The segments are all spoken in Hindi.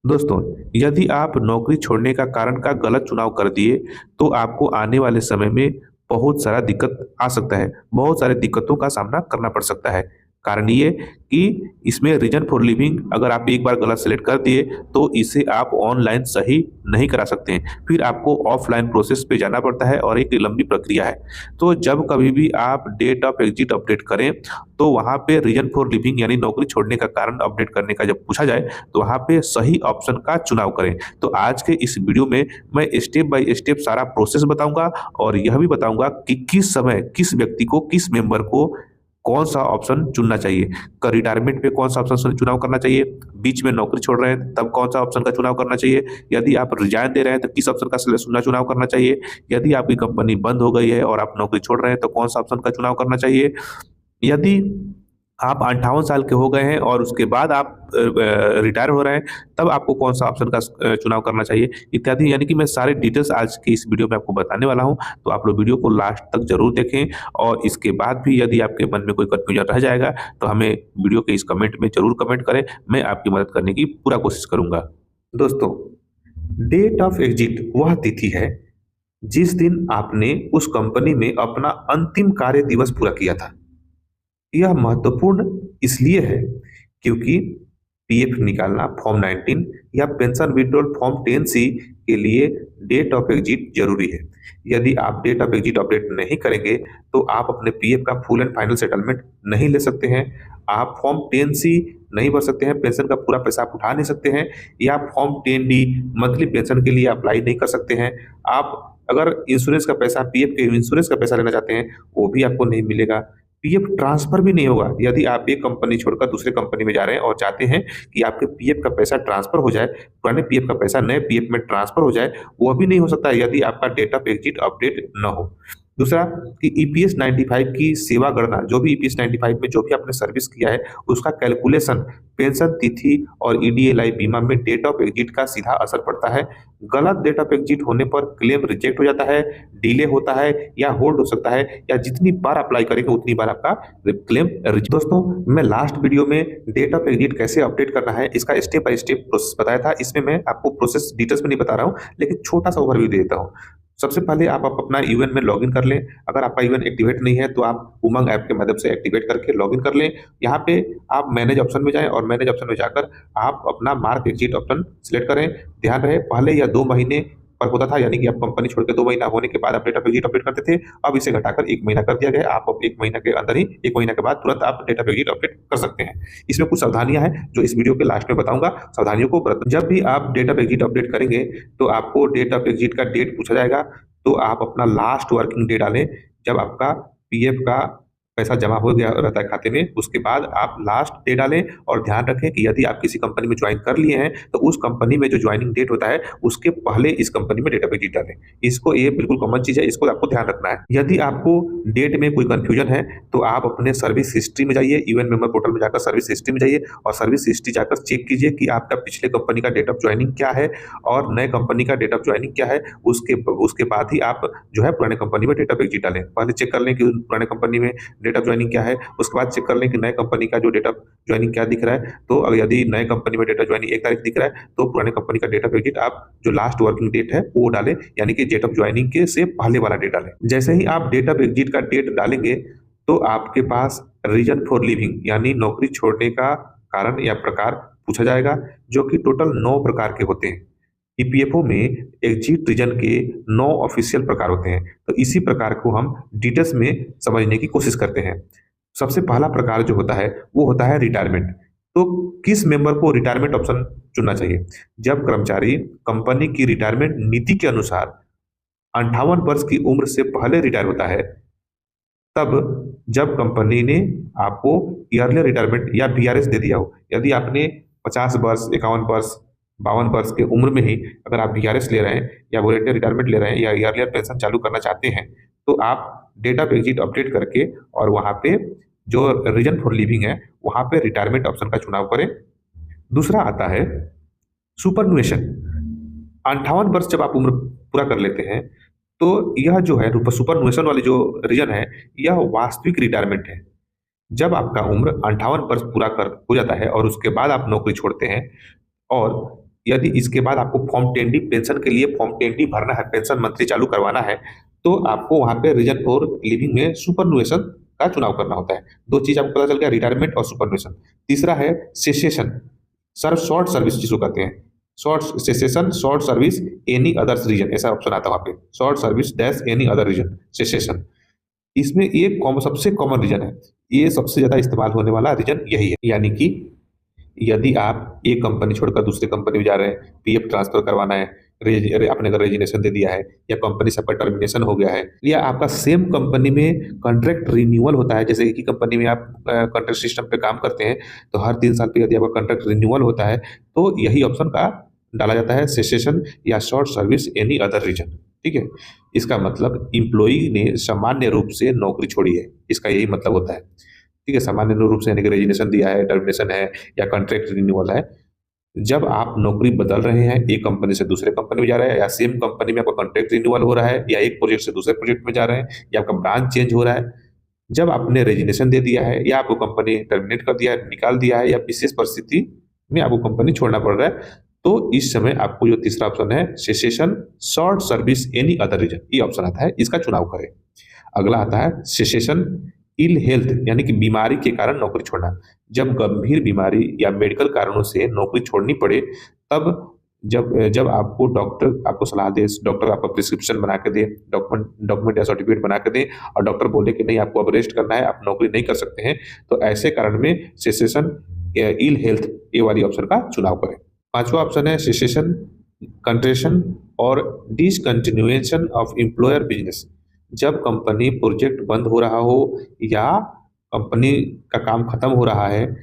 दोस्तों, यदि आप नौकरी छोड़ने का कारण का गलत चुनाव कर दिए, तो आपको आने वाले समय में बहुत सारा दिक्कत आ सकता है। बहुत सारी दिक्कतों का सामना करना पड़ सकता है। कारण ये कि इसमें रीज़न फॉर लिविंग अगर आप एक बार गलत सेलेक्ट कर दिए, तो इसे आप ऑनलाइन सही नहीं करा सकते हैं। फिर आपको ऑफ़लाइन प्रोसेस पे जाना पड़ता है और एक लंबी प्रक्रिया है। तो जब कभी भी आप डेट ऑफ एग्ज़िट अपडेट करें, तो वहाँ पे रीज़न फॉर लिविंग यानी नौकरी छोड़ने का कारण अपडेट करने का जब पूछा जाए, तो वहाँ पे सही ऑप्शन का चुनाव करें। तो आज के इस वीडियो में मैं स्टेप बाय स्टेप सारा प्रोसेस बताऊँगा और यह भी बताऊँगा कि किस समय किस व्यक्ति को, किस मेंबर को कौन-सा ऑप्शन चुनना चाहिए। रिटायरमेंट पे कौन-सा ऑप्शन चुनाव करना चाहिए, बीच में नौकरी छोड़ रहे हैं तब कौन-सा ऑप्शन का चुनाव करना चाहिए, यदि आप रिज़ाइन दे रहे हैं तो किस ऑप्शन का चुनाव करना चाहिए, यदि आपकी कंपनी बंद हो गई है और आप नौकरी छोड़ रहे हैं तो कौन-सा ऑप्शन का चुनाव करना चाहिए। यदि आप 58 साल के हो गए हैं और उसके बाद आप रिटायर हो रहे हैं, तब आपको कौन-सा ऑप्शन का चुनाव करना चाहिए, इत्यादि। यानी कि मैं सारे डिटेल्स आज की इस वीडियो में आपको बताने वाला हूँ, तो आप लोग वीडियो को लास्ट तक ज़रूर देखें और इसके बाद भी यदि आपके मन में कोई कन्फ्यूजन रह जाएगा, तो हमें वीडियो के इस कमेंट में ज़रूर कमेंट करें, मैं आपकी मदद करने की पूरा कोशिश करूँगा। दोस्तों, डेट ऑफ एग्ज़िट वह तिथि है, जिस दिन आपने उस कंपनी में अपना अंतिम कार्य दिवस पूरा किया था। यह महत्वपूर्ण इसलिए है क्योंकि पीएफ निकालना फॉर्म 19 या पेंशन विथड्रॉल फॉर्म 10C के लिए डेट ऑफ एग्जिट जरूरी है। यदि आप डेट ऑफ एग्जिट अपडेट नहीं करेंगे तो आप अपने पीएफ का फुल एंड फाइनल सेटलमेंट नहीं ले सकते हैं। आप फॉर्म 10C नहीं भर सकते हैं, पेंशन का पूरा पैसा आप उठा नहीं सकते हैं, या फॉर्म 10D मंथली पेंशन के लिए अप्लाई नहीं कर सकते हैं। आप अगर इंश्योरेंस का पैसा, पीएफ के इंश्योरेंस का पैसा लेना चाहते हैं, वो भी आपको नहीं मिलेगा। पीएफ ट्रांसफर भी नहीं होगा। यदि आप एक कंपनी छोड़कर दूसरे कंपनी में जा रहे हैं और चाहते हैं कि आपके पीएफ का पैसा ट्रांसफर हो जाए, पुराने पीएफ का पैसा नए पीएफ में ट्रांसफर हो जाए, वह भी नहीं हो सकता है यदि आपका डेट ऑफ एग्जिट अपडेट न हो। दूसरा कि ईपीएस 95 की सेवा गणना, जो भी ईपीएस 95 में जो भी आपने सर्विस किया है, उसका कैलकुलेशन पेंशन तिथि और ईडीएलआई बीमा में डेट ऑफ एग्जिट का सीधा असर पड़ता है। गलत डेट ऑफ एग्जिट होने पर क्लेम रिजेक्ट हो जाता है, डिले होता है या होल्ड हो सकता है, या जितनी बार अप्लाई करेंगे उतनी बार आपका क्लेम रिजेक्ट। दोस्तों, मैं लास्ट वीडियो में डेट ऑफ एग्जिट कैसे अपडेट करना है इसका स्टेप बाय स्टेप प्रोसेस बताया था। इसमें मैं आपको प्रोसेस डिटेल्स में नहीं बता रहा हूँ, लेकिन छोटा सा ओवरव्यू दे देता हूँ। सबसे पहले आप अपना यूएन में लॉगिन कर लें। अगर आपका यूएन एक्टिवेट नहीं है तो आप उमंग ऐप के मदद से एक्टिवेट करके लॉगिन कर लें। यहाँ पे आप मैनेज ऑप्शन में जाएं और मैनेज ऑप्शन में जाकर आप अपना मार्क एग्जिट ऑप्शन सिलेक्ट करें। ध्यान रहे, पहले यह 2 महीने पर होता था, यानी कि आप कंपनी छोड़ के 2 महीना होने के बाद आप डेट ऑफ एग्जिट अपडेट करते थे। अब इसे घटाकर 1 महीना कर दिया गया है। आप अब 1 महीना के अंदर ही, 1 महीना के बाद तुरंत आप डेट ऑफ एग्जिट अपडेट कर सकते हैं। इसमें कुछ सावधानियां हैं जो इस वीडियो के लास्ट में बताऊंगा। सावधानियों को जब भी आप डेट ऑफ एग्जिट अपडेट करेंगे तो आपको डेट ऑफ एग्जिट का डेट पूछा जाएगा, तो आप अपना लास्ट वर्किंग डे डालें जब आपका पीएफ का पैसा जमा हो गया रहता है खाते में। उसके बाद आप लास्ट डे डालें और ध्यान रखें कि यदि आप किसी कंपनी में ज्वाइन कर लिए हैं तो उस कंपनी में जो ज्वाइनिंग डेट होता है उसके पहले इस कंपनी में डेट ऑफ एग्जिट डालें। इसको, ये बिल्कुल कॉमन चीज है, इसको आपको ध्यान रखना है। यदि आपको डेट में कोई कंफ्यूजन है तो आप अपने सर्विस हिस्ट्री में जाइए, यूएन मेंबर पोर्टल में जाकर सर्विस हिस्ट्री में जाइए और सर्विस हिस्ट्री जाकर चेक कीजिए कि आपका पिछले कंपनी का डेट ऑफ ज्वाइनिंग क्या है और नए कंपनी का डेट ऑफ ज्वाइनिंग क्या है। उसके बाद ही आप जो है पुराने कंपनी में डेट ऑफ एग्जिट डालें। पहले चेक कर लें कि पुराने कंपनी में डेट ऑफ ज्वाइनिंग क्या है, उसके बाद चेक कर लें कि नए कंपनी का जो डेट ऑफ ज्वाइनिंग क्या दिख रहा है। तो अगर यदि नए कंपनी में डेट ऑफ ज्वाइनिंग 1 तारीख दिख रहा है तो पुराने कंपनी का डेट ऑफ एग्जिट आप जो लास्ट वर्किंग डेट है वो डालें, यानी कि डेट ऑफ ज्वाइनिंग के से पहले वाला डेट डालें। जैसे ही आप डेट ऑफ एग्जिट का डेट डालेंगे तो आपके पास रीजन फॉर लिविंग यानी नौकरी छोड़ने का कारण या प्रकार पूछा जाएगा, जो कि टोटल 9 प्रकार के होते हैं। ईपीएफओ में एग्जिट रीजन के 9 ऑफिशियल प्रकार होते हैं, तो इसी प्रकार को हम डिटेल्स में समझने की कोशिश करते हैं। सबसे पहला प्रकार जो होता है वो होता है रिटायरमेंट। तो किस मेंबर को रिटायरमेंट ऑप्शन चुनना चाहिए? जब कर्मचारी कंपनी की रिटायरमेंट नीति के अनुसार 58 वर्ष की उम्र से पहले रिटायर होता है, तब जब कंपनी ने आपको ईयरली रिटायरमेंट या वीआरएस दे दिया हो। यदि आपने 50 वर्ष, 51 वर्ष, 52 वर्ष की उम्र में ही अगर आप वीआरएस ले रहे हैं या वॉलंटियर रिटायरमेंट ले रहे हैं या ईयरली पेंशन चालू करना चाहते हैं, तो आप डेट ऑफ एग्जिट अपडेट करके और वहाँ पे जो रीजन फॉर लिविंग है वहाँ पे रिटायरमेंट ऑप्शन का चुनाव करें। दूसरा आता है सुपरनुएशन। 58 वर्ष जब आप उम्र पूरा कर लेते हैं तो यह जो है सुपरनुएशन वाली जो रीजन है, यह वास्तविक रिटायरमेंट है। जब आपका उम्र 58 वर्ष पूरा कर हो जाता है और उसके बाद आप नौकरी छोड़ते हैं और यदि इसके बाद आपको फॉर्म 10D पेंशन के लिए फॉर्म 10D भरना है, पेंशन मंथली चालू करवाना है, तो आपको वहाँ पे रीजन फॉर लिविंग में सुपरनुएशन का चुनाव करना होता है। दो चीज आपको पता चल गया, रिटायरमेंट और सुपरनुएशन। तीसरा है सेसेशन, सर शॉर्ट सर्विस जिसको कहते हैं, short cessation, short service any others reason, ऐसा ऑप्शन आता है वहाँ पे, short service dash any other reason, cessation. इसमें ये सबसे कॉमन रीजन है, ये सबसे ज्यादा इस्तेमाल होने वाला रीजन यही है। यानी कि यदि आप एक कंपनी छोड़कर दूसरी कंपनी में जा रहे हैं, पीएफ ट्रांसफर करवाना है, आपने अगर रेजिग्नेशन दे दिया है, या कंपनी से आपका टर्मिनेशन हो गया है, या आपका सेम कंपनी में कॉन्ट्रैक्ट रिन्यूअल होता है, जैसे एक ही कंपनी में आप कॉन्ट्रैक्ट सिस्टम पे काम करते हैं, तो हर 3 साल पे यदि आपका कॉन्ट्रैक्ट रिन्यूअल होता है, तो यही ऑप्शन का डाला जाता है, सेसेशन या short service any other reason. ठीक है, इसका मतलब इम्प्लॉई ने सामान्य रूप से नौकरी छोड़ी है, इसका यही मतलब होता है। ठीक है, सामान्य रूप से यानी कि रेजिग्नेशन दिया है, टर्मिनेशन है, या कॉन्ट्रैक्ट रिन्यूअल है। जब आप नौकरी बदल रहे हैं, एक कंपनी से दूसरे कंपनी में जा रहे हैं, या सेम कंपनी में आपका कॉन्ट्रैक्ट रिन्यूअल हो रहा है, या एक प्रोजेक्ट से दूसरे प्रोजेक्ट में जा रहे हैं, या आपका ब्रांच चेंज हो रहा है, जब आपने रेजिग्नेशन दे दिया है, या आपको कंपनी टर्मिनेट कर दिया है, निकाल दिया है, या विशेष परिस्थिति में आपको कंपनी छोड़ना पड़ रहा है, तो इस समय आपको जो तीसरा ऑप्शन है, cessation short service any other reason, ये ऑप्शन आता है, इसका चुनाव करें। अगला आता है सेसेशन इल हेल्थ, यानी कि बीमारी के कारण नौकरी छोड़ना। जब गंभीर बीमारी या मेडिकल कारणों से नौकरी छोड़नी पड़े, तब जब जब आपको डॉक्टर आपको सलाह दे, डॉक्टर आपका प्रिस्क्रिप्शन बना के दे, डॉक्यूमेंट या सर्टिफिकेट बना के दे, और डॉक्टर बोले कि नहीं आपको अब रेस्ट करना है, आप नौकरी नहीं कर सकते हैं, तो ऐसे कारण में सेसेशन इल हेल्थ, ये वाली ऑप्शन का चुनाव करें। पांचवा ऑप्शन है सेसेशन कंट्रेशन और डिसकंटिन्यूएशन ऑफ एम्प्लॉयर बिजनेस। जब कंपनी प्रोजेक्ट बंद हो रहा हो, या कंपनी का काम खत्म हो रहा है,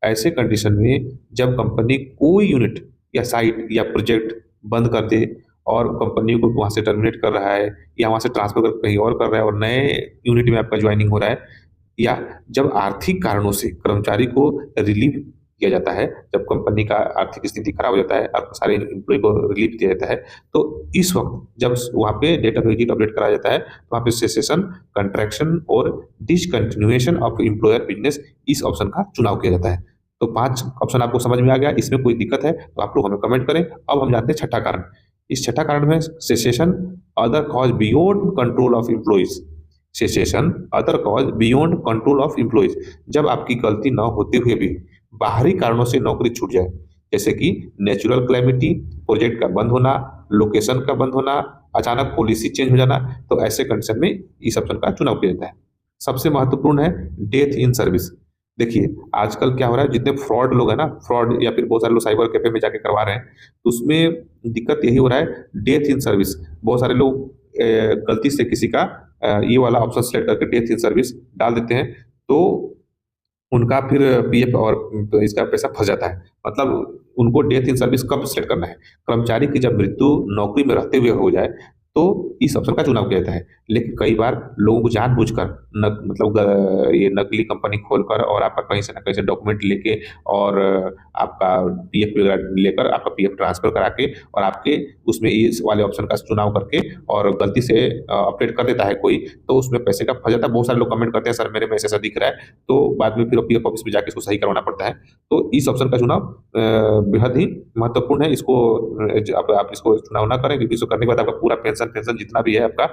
ऐसे कंडीशन में जब कंपनी कोई यूनिट या साइट या प्रोजेक्ट बंद कर दे, और कंपनी को वहाँ से टर्मिनेट कर रहा है, या वहाँ से ट्रांसफर कर कहीं और कर रहा है, और नए यूनिट में आपका ज्वाइनिंग हो रहा है, या जब आर्थिक कारणों से कर्मचारी को रिलीव किया जाता है, जब कंपनी का आर्थिक स्थिति खराब हो जाता है और सारे एम्प्लॉय को रिलीफ दिया जाता है, तो इस वक्त जब वहाँ पे डेटा वेजिट अपडेट कराया जाता है, तो वहाँ पे सेसेशन, कंट्रैक्शन और डिसकंटिन्यूएशन ऑफ एम्प्लॉयर बिजनेस, इस ऑप्शन का चुनाव किया जाता है। तो 5 ऑप्शन आपको समझ में आ गया, इसमें कोई दिक्कत है तो आप लोग हमें कमेंट करें। अब हम जानते हैं छठा कारण। इस छठा कारण में cessation other cause beyond control of employees, cessation other cause beyond control of employees, जब आपकी गलती न होते हुए भी बाहरी कारणों से नौकरी छूट जाए, जैसे कि नेचुरल क्लैमिटी, प्रोजेक्ट का बंद होना, लोकेशन का बंद होना, अचानक पॉलिसी चेंज हो जाना, तो ऐसे कंडीशन में इस ऑप्शन का चुनाव किया जाता है। सबसे महत्वपूर्ण है डेथ इन सर्विस। देखिए आजकल क्या हो रहा है, जितने फ्रॉड लोग हैं ना, फ्रॉड या फिर बहुत सारे लोग साइबर कैफे में जाके करवा रहे हैं, तो उसमें दिक्कत यही हो रहा है, डेथ इन सर्विस। बहुत सारे लोग गलती से किसी का ये वाला ऑप्शन सेलेक्ट करके डेथ इन सर्विस डाल देते हैं, तो उनका फिर पीएफ और इसका पैसा फंस जाता है। मतलब उनको डेथ इन सर्विस कब सेलेक्ट करना है, कर्मचारी की जब मृत्यु नौकरी में रहते हुए हो जाए, तो इस ऑप्शन का चुनाव किया जाता है। लेकिन कई बार लोगों को जानबूझकर ये नकली कंपनी खोलकर और आपका कहीं से ना कहीं से डॉक्यूमेंट लेके और आपका पीएफ लेकर आपका पीएफ ट्रांसफर करा के और आपके उसमें इस वाले ऑप्शन का चुनाव करके और गलती से अपडेट कर देता है कोई, तो उसमें पैसे का फंस जाता है। बहुत सारे लोग कमेंट करते हैं सर मेरे में ऐसा दिख रहा है, तो बाद में फिर पीएफ ऑफिस में जाके इसको सही करवाना पड़ता है। तो इस ऑप्शन का चुनाव बेहद ही महत्वपूर्ण है। इसको आप इसको चुनाव ना करें, क्योंकि इसको करने के बाद आपका पूरा पेंशन जितना भी है आपका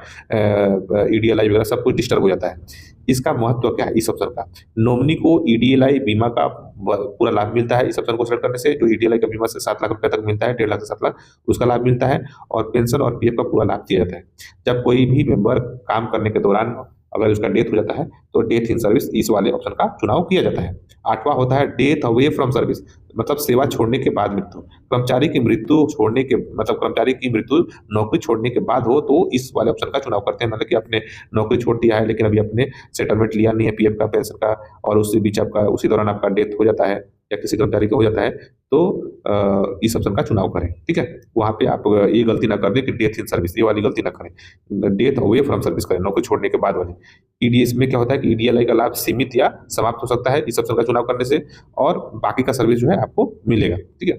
ईडीएलआई वगैरह सब कुछ डिस्टर्ब हो जाता है। इसका महत्व क्या है इस ऑप्शन का, नॉमिनी को ईडीएलआई बीमा का पूरा लाभ मिलता है इस ऑप्शन को सेलेक्ट करने से। जो ईडीएलआई का बीमा से 7 लाख रुपए तक मिलता है, 1.5 लाख से 7 लाख उसका लाभ मिलता है, और पेंशन और पीएफ का पूरा लाभ दिया जाता है। जब कोई भी मेंबर काम करने के दौरान अगर उसका डेथ हो जाता है, तो डेथ इन सर्विस इस वाले ऑप्शन का चुनाव किया जाता है। 8वां होता है डेथ अवे फ्रॉम सर्विस, मतलब सेवा छोड़ने के बाद मृत्यु। कर्मचारी की मृत्यु छोड़ने के मतलब कर्मचारी की मृत्यु नौकरी छोड़ने के बाद हो, तो इस वाले ऑप्शन का चुनाव करते हैं। मतलब कि आपने नौकरी छोड़ दिया है लेकिन अभी आपने सेटलमेंट लिया नहीं है पीएफ का, पेंशन का, और उसके बीच आपका उसी दौरान आपका डेथ हो जाता है या किसी कर्मचारी का हो जाता है, तो इस ऑप्शन का चुनाव करें। ठीक है, वहाँ पे आप ये गलती ना कर दें कि डेथ इन सर्विस, ये वाली गलती ना करें, डेथ अवे फ्रॉम सर्विस करें, नौकरी छोड़ने के बाद वाली। ईडीएस में क्या होता है कि ईडीएलआई का लाभ सीमित या समाप्त हो सकता है इस ऑप्शन का चुनाव करने से, और बाकी का सर्विस जो है आपको मिलेगा। ठीक है,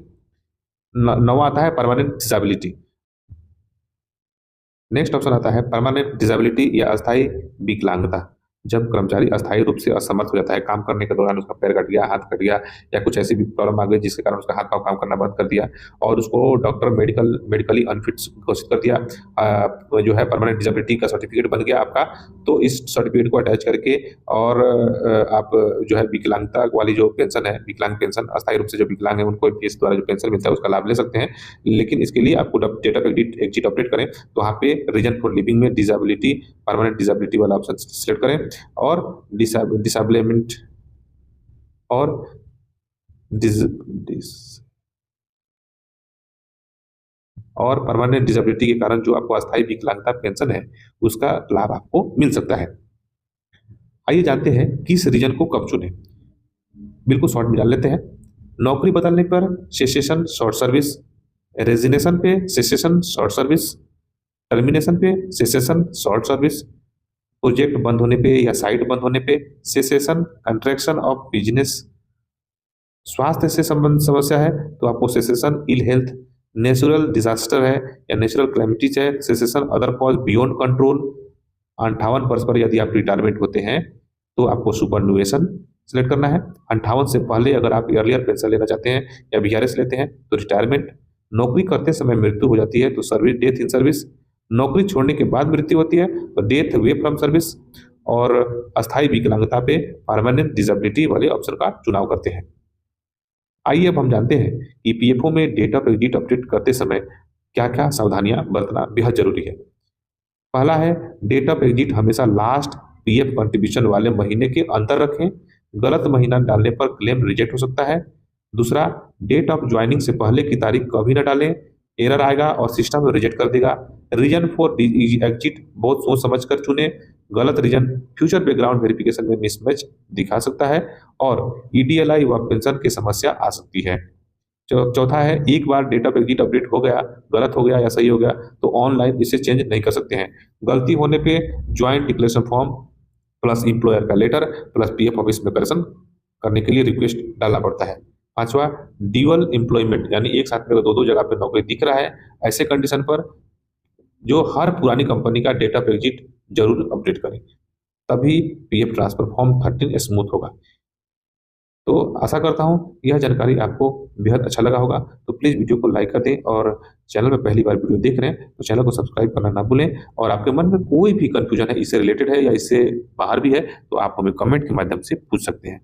9वां आता है परमानेंट डिसेबिलिटी। नेक्स्ट ऑप्शन आता है परमानेंट डिसेबिलिटी या अस्थायी विकलांगता। जब कर्मचारी अस्थायी रूप से असमर्थ हो जाता है, काम करने के दौरान उसका पैर कट गया, हाथ कट गया या कुछ ऐसी भी प्रॉब्लम आ गई जिसके कारण उसका हाथ-पाँव काम करना बंद कर दिया और उसको डॉक्टर मेडिकली अनफिट घोषित कर दिया, जो है परमानेंट डिसेबिलिटी का सर्टिफिकेट बन गया आपका, तो इस सर्टिफिकेट को अटैच करके और आप जो है विकलांगता वाली जो पेंशन है, विकलांग पेंशन, अस्थायी रूप से जो विकलांग है उनको एपीएस द्वारा जो पेंशन मिलता है उसका लाभ ले सकते हैं। लेकिन इसके लिए आपको डेट ऑफ एग्जिट अपडेट करें तो वहाँ पे रीजन फॉर लिविंग में डिसेबिलिटी, परमानेंट डिसेबिलिटी वाला ऑप्शन सेलेक्ट करें और डिसेबलमेंट और डिस डिस और परमानेंट डिसेबिलिटी के कारण जो आपको अस्थायी विकलांगता पेंशन है उसका लाभ आपको मिल सकता है। आइए जानते हैं किस रीजन को कब चुनें। बिल्कुल शॉर्ट में जान लेते हैं। नौकरी बदलने पर सेसेशन शॉर्ट सर्विस, रेजिग्नेशन पे सेसेशन शॉर्ट सर्विस, टर्मिनेशन पे सेसेशन शॉर्ट सर्विस, प्रोजेक्ट बंद होने पे या साइट बंद होने पे सेसेशन, कंट्रैक्शन ऑफ बिजनेस, स्वास्थ्य से संबंधित समस्या है तो आपको cessation, ill health, natural disaster है या नेचुरल क्लैमिटीज है cessation, other cause beyond control, 58 वर्ष पर यदि आप रिटायरमेंट होते हैं तो आपको सुपरनुएशन सेलेक्ट करना है। 58 से पहले अगर आप अर्लियर पेंशन लेना चाहते हैं या वीआरएस लेते हैं तो रिटायरमेंट। नौकरी करते समय मृत्यु हो जाती है तो सर्विस, डेथ इन सर्विस। नौकरी छोड़ने के बाद मृत्यु होती है तो डेथ वे फ्रॉम सर्विस। और अस्थायी विकलांगता पे परमानेंट डिसेबिलिटी वाले ऑप्शन का चुनाव करते हैं। आइए अब हम जानते हैं कि पीएफओ में डेट ऑफ एग्जिट अपडेट करते समय क्या क्या सावधानियां बरतना बेहद जरूरी है। पहला है, डेट ऑफ एग्जिट हमेशा लास्ट पीएफ कंट्रीब्यूशन वाले महीने के अंदर रखें, गलत महीना डालने पर क्लेम रिजेक्ट हो सकता है। दूसरा, डेट ऑफ ज्वाइनिंग से पहले की तारीख कभी ना डालें, एरर आएगा और सिस्टम रिजेक्ट कर देगा। रीजन फॉर एग्जिट बहुत सोच समझ कर चुने, गलत रीजन फ्यूचर बैकग्राउंड वेरिफिकेशन में मिसमैच दिखा सकता है और ईडीएलआई व पेंशन की समस्या आ सकती है। चौथा है, एक बार डेट ऑफ एग्जिट अपडेट हो गया, गलत हो गया या सही हो गया तो ऑनलाइन इसे चेंज नहीं कर सकते हैं। गलती होने पे joint declaration form plus employer का लेटर प्लस पीएफ ऑफिस में करेक्शन करने के लिए रिक्वेस्ट डालना पड़ता है। पांचवा, ड्यूअल एम्प्लॉयमेंट यानी एक साथ में दो दो जगह पे नौकरी दिख रहा है, ऐसे कंडीशन पर जो हर पुरानी कंपनी का डेट ऑफ एग्जिट जरूर अपडेट करें, तभी पीएफ ट्रांसफर फॉर्म 13 स्मूथ होगा। तो आशा करता हूँ यह जानकारी आपको बेहद अच्छा लगा होगा, तो प्लीज़ वीडियो को लाइक कर दें और चैनल में पहली बार वीडियो देख रहे हैं तो चैनल को सब्सक्राइब करना ना भूलें। और आपके मन में कोई भी कन्फ्यूजन है, इससे रिलेटेड है या इससे बाहर भी है, तो आप हमें कमेंट के माध्यम से पूछ सकते हैं।